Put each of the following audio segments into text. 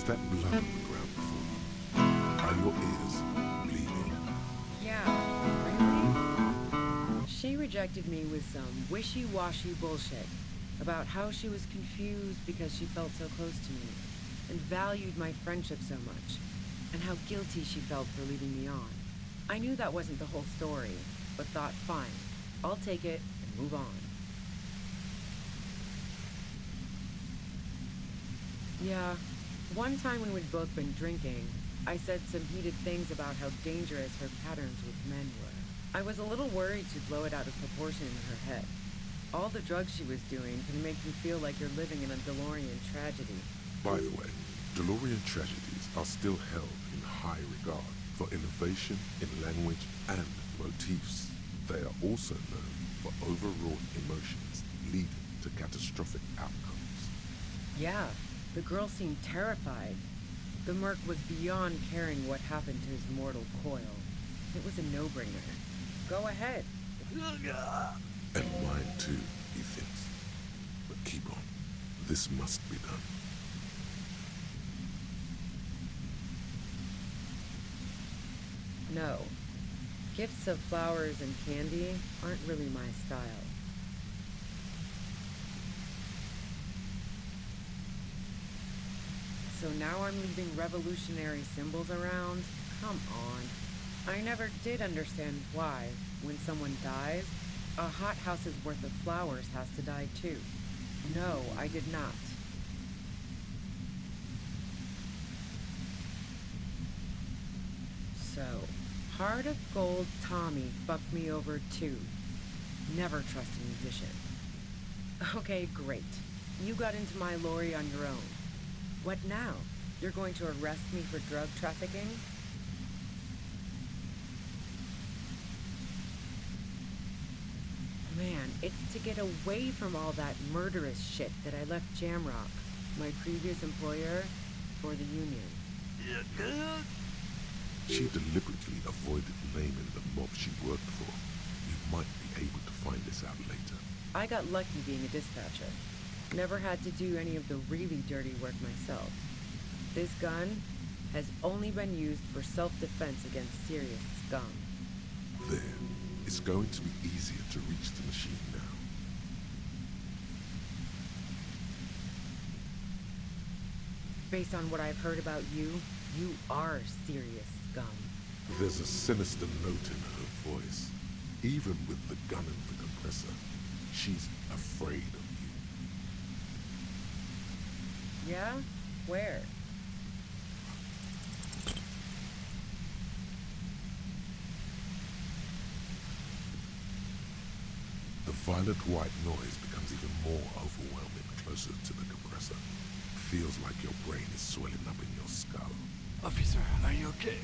that blood on the ground before you? Are your ears bleeding? Yeah, really? She rejected me with some wishy-washy bullshit about how she was confused because she felt so close to me and valued my friendship so much, and how guilty she felt for leading me on. I knew that wasn't the whole story, but thought, fine, I'll take it and move on. Yeah, one time when we'd both been drinking, I said some heated things about how dangerous her patterns with men were. I was a little worried she'd blow it out of proportion in her head. All the drugs she was doing can make you feel like you're living in a DeLorean tragedy. By the way, DeLorean tragedies are still held in high regard for innovation in language and motifs. They are also known for overwrought emotions leading to catastrophic outcomes. Yeah, the girl seemed terrified. The merc was beyond caring what happened to his mortal coil. It was a no-brainer. Go ahead. And mine too, he thinks. But keep on. This must be done. No. Gifts of flowers and candy aren't really my style. So now I'm leaving revolutionary symbols around? Come on. I never did understand why, when someone dies, a hothouse's worth of flowers has to die too. No, I did not. So, Heart of Gold Tommy fucked me over too. Never trust a musician. Okay, great. You got into my lorry on your own. What now? You're going to arrest me for drug trafficking? Man, it's to get away from all that murderous shit that I left Jamrock, my previous employer, for the Union. She deliberately avoided naming the mob she worked for. You might be able to find this out later. I got lucky being a dispatcher. Never had to do any of the really dirty work myself. This gun has only been used for self-defense against serious scum. There. It's going to be easier to reach the machine now. Based on what I've heard about you, you are serious scum. There's a sinister note in her voice. Even with the gun and the compressor, she's afraid of you. Yeah? Where? The violet-white noise becomes even more overwhelming closer to the compressor. Feels like your brain is swelling up in your skull. Officer, are you okay?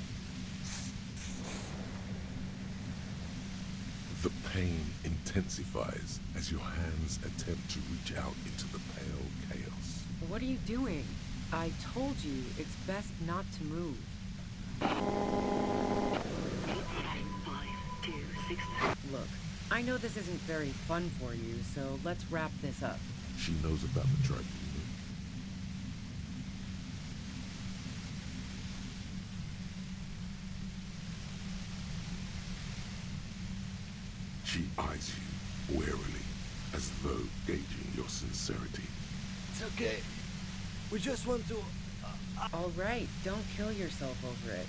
The pain intensifies as your hands attempt to reach out into the pale chaos. What are you doing? I told you it's best not to move. 8, 5, 2, 6. Look, I know this isn't very fun for you, so let's wrap this up. She knows about the tribunal. She eyes you warily, as though gauging your sincerity. It's okay. We just want to... All right, don't kill yourself over it.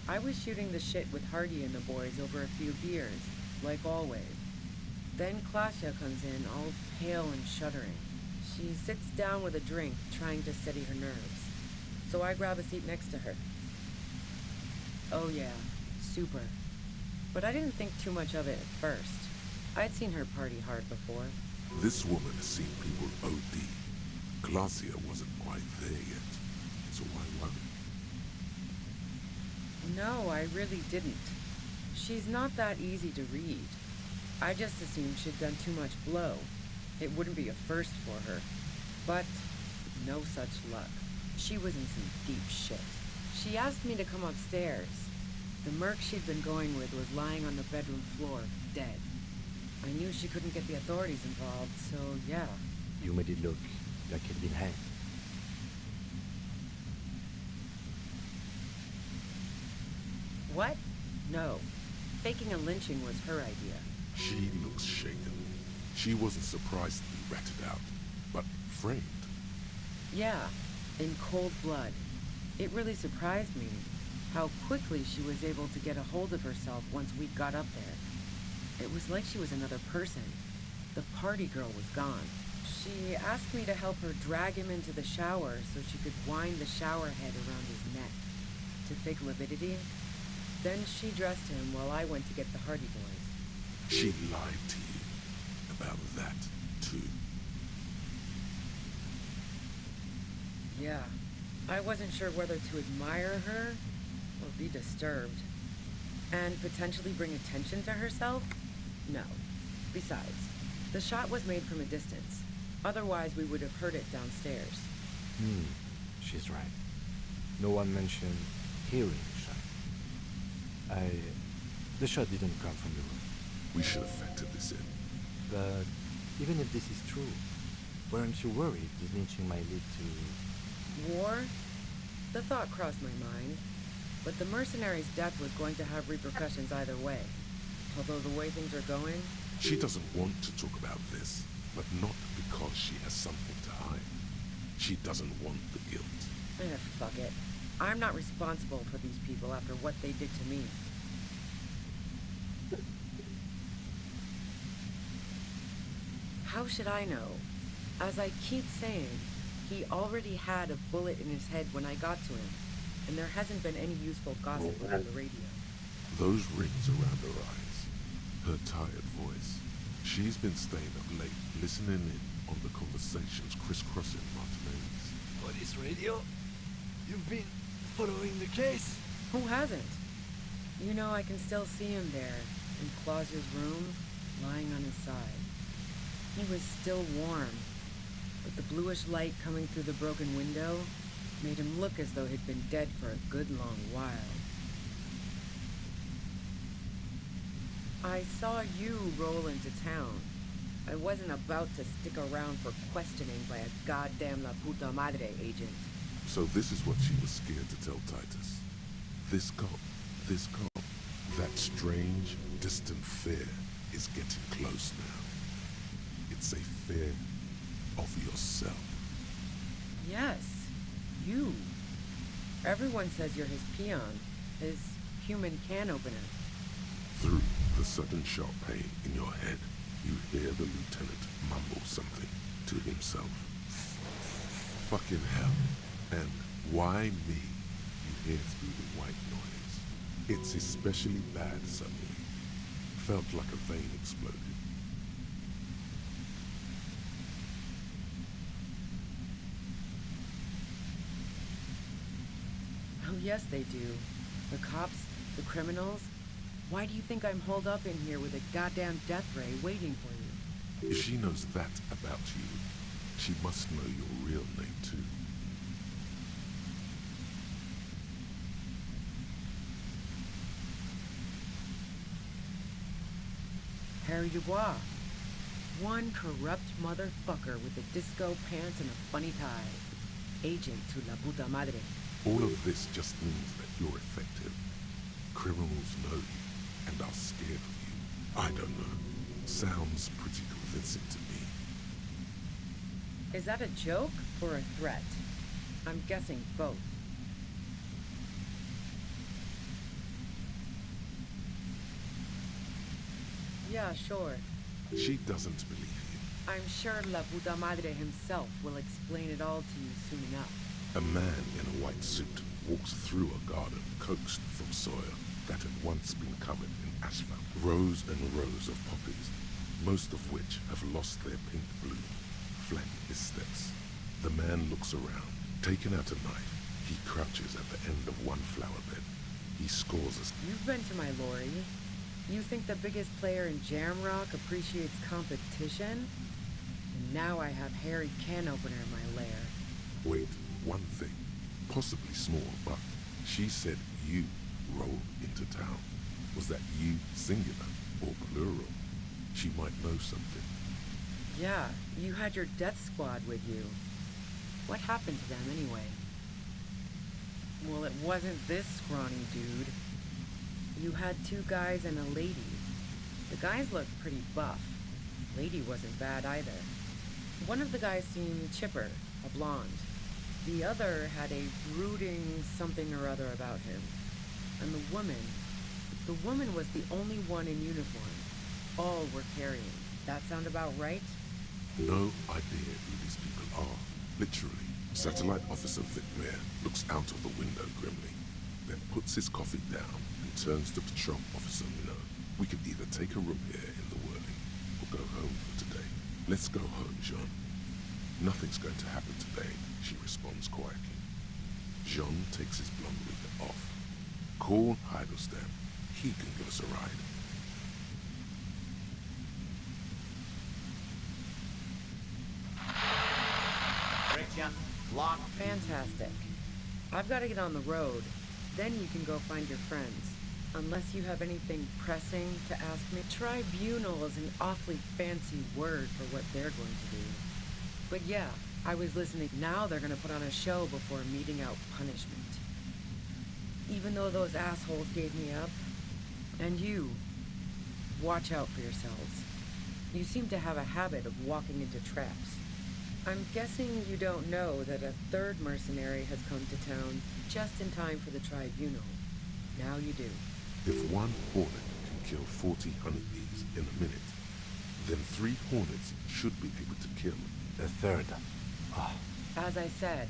I was shooting the shit with Hardy and the boys over a few beers, like always. Then Klasha comes in, all pale and shuddering. She sits down with a drink, trying to steady her nerves. So I grab a seat next to her. Oh yeah, super. But I didn't think too much of it at first. I'd seen her party hard before. This woman has seen people OD. Glacia wasn't quite there yet, so why worry? No, I really didn't. She's not that easy to read. I just assumed she'd done too much blow. It wouldn't be a first for her. But no such luck. She was in some deep shit. She asked me to come upstairs. The merc she'd been going with was lying on the bedroom floor, dead. I knew she couldn't get the authorities involved, so yeah. You made it look like he'd been hanged. What? No. Faking a lynching was her idea. She looks shaken. She wasn't surprised to be ratted out, but framed. Yeah, in cold blood. It really surprised me how quickly she was able to get a hold of herself once we got up there. It was like she was another person. The party girl was gone. She asked me to help her drag him into the shower so she could wind the shower head around his neck to fake lividity. Then she dressed him while I went to get the Hardy Boys. She lied to you about that, too. Yeah, I wasn't sure whether to admire her or be disturbed. And potentially bring attention to herself? No. Besides, the shot was made from a distance. Otherwise, we would have heard it downstairs. She's right. No one mentioned hearing the shot. The shot didn't come from the roof. We should have factored this in. But even if this is true, weren't you worried this lynching might lead to... War? The thought crossed my mind. But the mercenary's death was going to have repercussions either way. Although the way things are going... She doesn't want to talk about this, but not because she has something to hide. She doesn't want the guilt. Fuck it. I'm not responsible for these people after what they did to me. How should I know? As I keep saying, he already had a bullet in his head when I got to him, and there hasn't been any useful gossip on the radio. Those rings around her eyes, her tired voice. She's been staying up late, listening in on the conversations crisscrossing Martinez. Police radio? You've been following the case? Who hasn't? You know, I can still see him there, in Claus's room, lying on his side. He was still warm, but the bluish light coming through the broken window made him look as though he'd been dead for a good long while. I saw you roll into town. I wasn't about to stick around for questioning by a goddamn La Puta Madre agent. So this is what she was scared to tell Titus. This cop, that strange, distant fear is getting close now. It's a fear of yourself. Yes, you. Everyone says you're his peon, his human can opener. Through the sudden sharp pain in your head, you hear the lieutenant mumble something to himself. Fucking hell. And why me? You hear through the white noise. It's especially bad suddenly. Felt like a vein exploded. Oh yes, they do. The cops, the criminals. Why do you think I'm holed up in here with a goddamn death ray waiting for you? If she knows that about you, she must know your real name too. Harry Dubois. One corrupt motherfucker with a disco pants and a funny tie. Agent to La Puta Madre. All of this just means that you're effective. Criminals know you and are scared of you. I don't know. Sounds pretty convincing to me. Is that a joke or a threat? I'm guessing both. Yeah, sure. She doesn't believe you. I'm sure La Puta Madre himself will explain it all to you soon enough. A man in a white suit walks through a garden coaxed from soil that had once been covered in asphalt. Rows and rows of poppies, most of which have lost their pink bloom, flank his steps. The man looks around. Taking out a knife, he crouches at the end of one flower bed. He scores a... You've been to my lorry. You think the biggest player in Jamrock appreciates competition? And now I have Harry Can Opener in my lair. Wait, one thing. Possibly small, but she said you roll into town. Was that you singular or plural? She might know something. Yeah, you had your death squad with you. What happened to them anyway? Well, it wasn't this scrawny dude. You had two guys and a lady. The guys looked pretty buff. Lady wasn't bad either. One of the guys seemed chipper, a blonde. The other had a brooding something or other about him. And the woman was the only one in uniform. All were carrying. That sound about right? No idea who these people are. Literally, Satellite Officer Vic Mayer looks out of the window grimly, then puts his coffee down and turns to Patrol Officer Minot. We can either take a room here in the Whirling or go home for today. Let's go home, Jean. Nothing's going to happen today, she responds quietly. Jean takes his blonde wig off. Call Heidelstein. He can give us a ride. Friction, lock. Fantastic. I've got to get on the road. Then you can go find your friends. Unless you have anything pressing to ask me. Tribunal is an awfully fancy word for what they're going to do. But yeah, I was listening. Now they're going to put on a show before meting out punishment. Even though those assholes gave me up. And you, watch out for yourselves. You seem to have a habit of walking into traps. I'm guessing you don't know that a third mercenary has come to town just in time for the tribunal. Now you do. If one hornet can kill 40 honeybees in a minute, then 3 hornets should be able to kill. A third. Ah, As I said,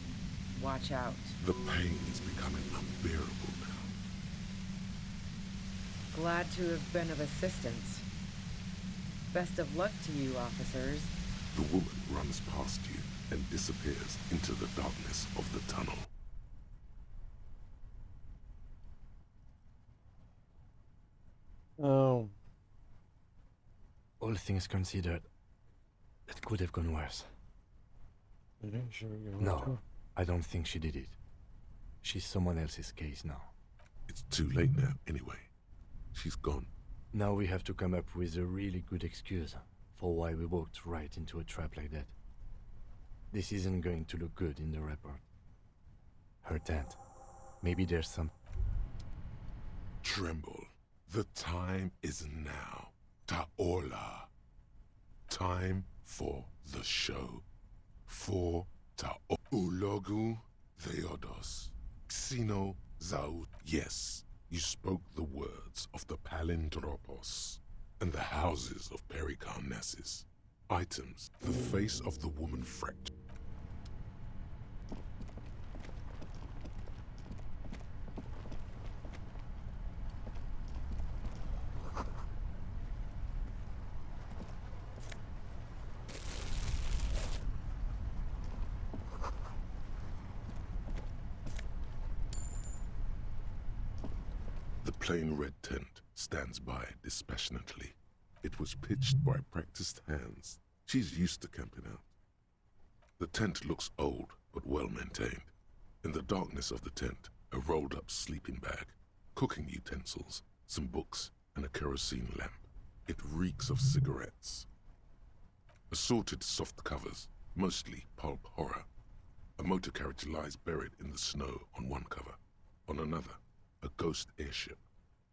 watch out. The pain is becoming unbearable now. Glad to have been of assistance. Best of luck to you, officers. The woman runs past you and disappears into the darkness of the tunnel. oh. All things considered, it could have gone worse. No, I don't think she did it. She's someone else's case now. It's too late now, anyway. She's gone. Now we have to come up with a really good excuse for why we walked right into a trap like that. This isn't going to look good in the report. Her tent. Maybe there's some... Tremble. The time is now. Taola. Time for the show. For Taologu Theodos. Xeno Zau. Yes, you spoke the words of the Palindropos and the houses of Pericarnassus. Items, the face of the woman fractured. The plain red tent stands by dispassionately. It was pitched by practiced hands. She's used to camping out. The tent looks old, but well maintained. In the darkness of the tent, a rolled-up sleeping bag, cooking utensils, some books, and a kerosene lamp. It reeks of cigarettes. Assorted soft covers, mostly pulp horror. A motor carriage lies buried in the snow on one cover. On another, a ghost airship.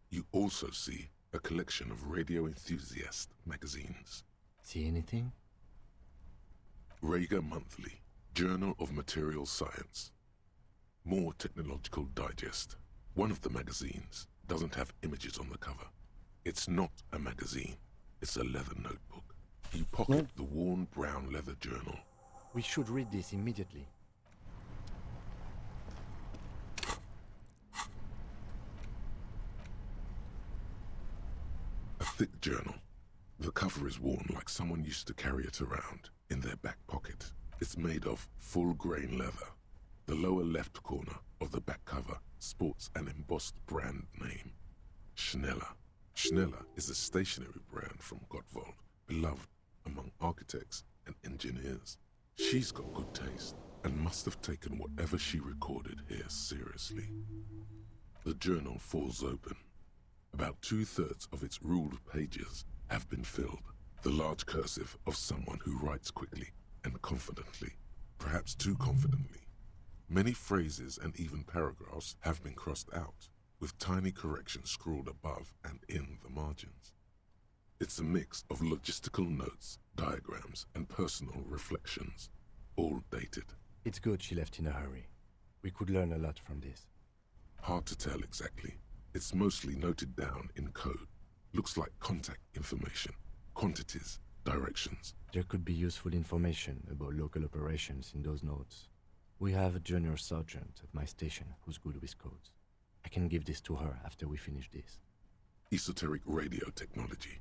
You also see a collection of radio enthusiast magazines. See anything? Rager Monthly, Journal of Material Science. More Technological Digest. One of the magazines doesn't have images on the cover. It's not a magazine, it's a leather notebook. You pocket the worn brown leather journal. We should read this immediately. A thick journal. The cover is worn like someone used to carry it around in their back pocket. It's made of full-grain leather. The lower left corner of the back cover sports an embossed brand name, Schneller. Schneller is a stationery brand from Gottwald, beloved among architects and engineers. She's got good taste and must have taken whatever she recorded here seriously. The journal falls open. About 2/3 of its ruled pages have been filled. The large cursive of someone who writes quickly and confidently, perhaps too confidently. Many phrases and even paragraphs have been crossed out, with tiny corrections scrawled above and in the margins. It's a mix of logistical notes, diagrams, and personal reflections, all dated. It's good she left in a hurry. We could learn a lot from this. Hard to tell exactly. It's mostly noted down in code. Looks like contact information, quantities, directions. There could be useful information about local operations in those notes. We have a junior sergeant at my station who's good with codes. I can give this to her after we finish this. Esoteric radio technology.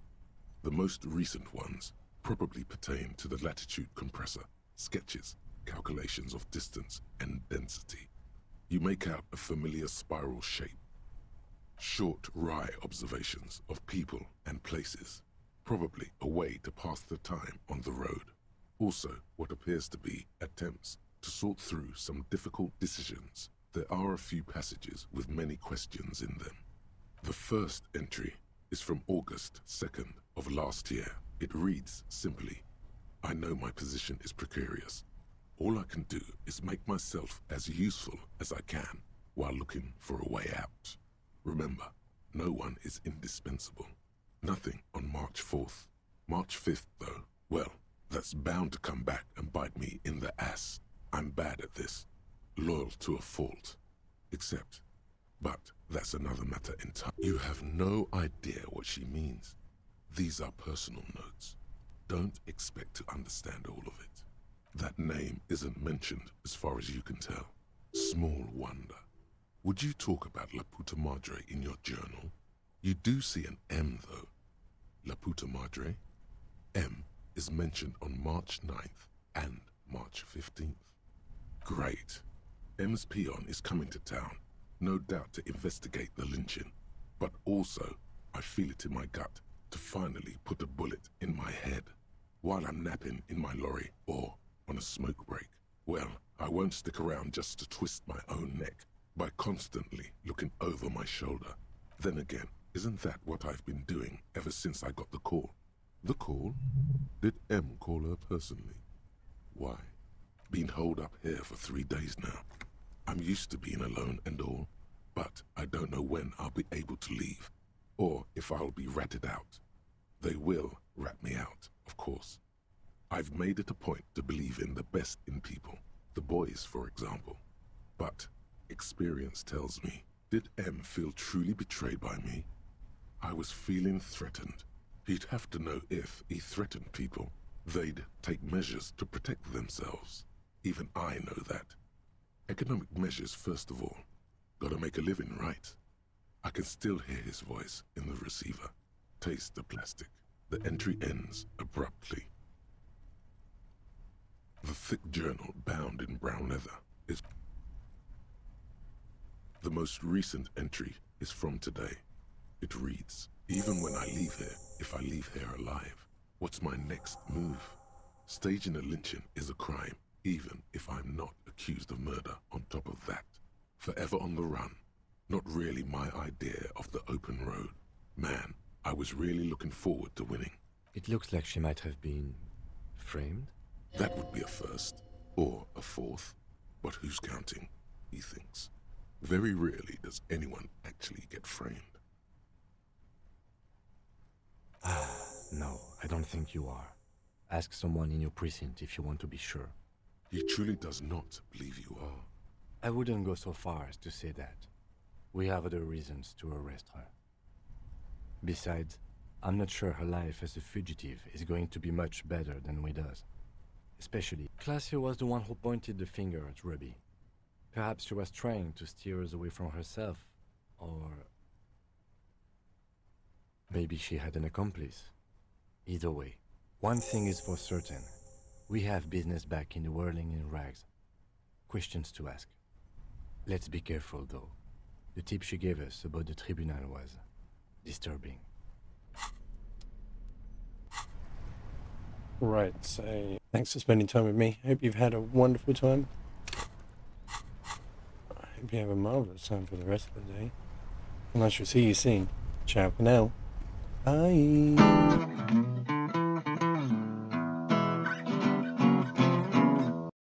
The most recent ones probably pertain to the latitude compressor, sketches, calculations of distance and density. You make out a familiar spiral shape. Short, wry observations of people and places, probably a way to pass the time on the road. Also, what appears to be attempts to sort through some difficult decisions. There are a few passages with many questions in them. The first entry is from August 2nd of last year. It reads simply, I know my position is precarious. All I can do is make myself as useful as I can while looking for a way out. Remember, no one is indispensable. Nothing on March 4th. March 5th, though, well, that's bound to come back and bite me in the ass. I'm bad at this. Loyal to a fault. But that's another matter entirely. You have no idea what she means. These are personal notes. Don't expect to understand all of it. That name isn't mentioned as far as you can tell. Small wonder. Would you talk about La Puta Madre in your journal? You do see an M, though. La Puta Madre. M is mentioned on March 9th and March 15th. Great. M's peon is coming to town, no doubt to investigate the lynching. But also, I feel it in my gut to finally put a bullet in my head while I'm napping in my lorry or on a smoke break. Well, I won't stick around just to twist my own neck by constantly looking over my shoulder. Then again, isn't that what I've been doing ever since I got the call? The call? Did M call her personally? Why? Been holed up here for 3 days now. I'm used to being alone and all, but I don't know when I'll be able to leave, or if I'll be ratted out. They will rat me out, of course. I've made it a point to believe in the best in people, the boys, for example. But experience tells me, did M feel truly betrayed by me? I was feeling threatened. He'd have to know if he threatened people, they'd take measures to protect themselves. Even I know that. Economic measures first of all. Gotta make a living, right? I can still hear his voice in the receiver. Taste the plastic. The entry ends abruptly. The thick journal bound in brown leather is... The most recent entry is from today. It reads, even when I leave here, if I leave here alive, what's my next move? Staging a lynching is a crime, even if I'm not accused of murder on top of that. Forever on the run. Not really my idea of the open road. Man, I was really looking forward to winning. It looks like she might have been framed. That would be a first, or a fourth. But who's counting, he thinks. Very rarely does anyone actually get framed. No, I don't think you are. Ask someone in your precinct if you want to be sure. He truly does not believe you are. I wouldn't go so far as to say that. We have other reasons to arrest her. Besides, I'm not sure her life as a fugitive is going to be much better than Weda's. Especially, Claudia was the one who pointed the finger at Ruby. Perhaps she was trying to steer us away from herself, or... maybe she had an accomplice. Either way, one thing is for certain. We have business back in the whirling in rags. Questions to ask. Let's be careful, though. The tip she gave us about the tribunal was disturbing. Right, so thanks for spending time with me. Hope you've had a wonderful time. I hope you have a marvellous time for the rest of the day. And I shall see you soon. Ciao for now. Bye.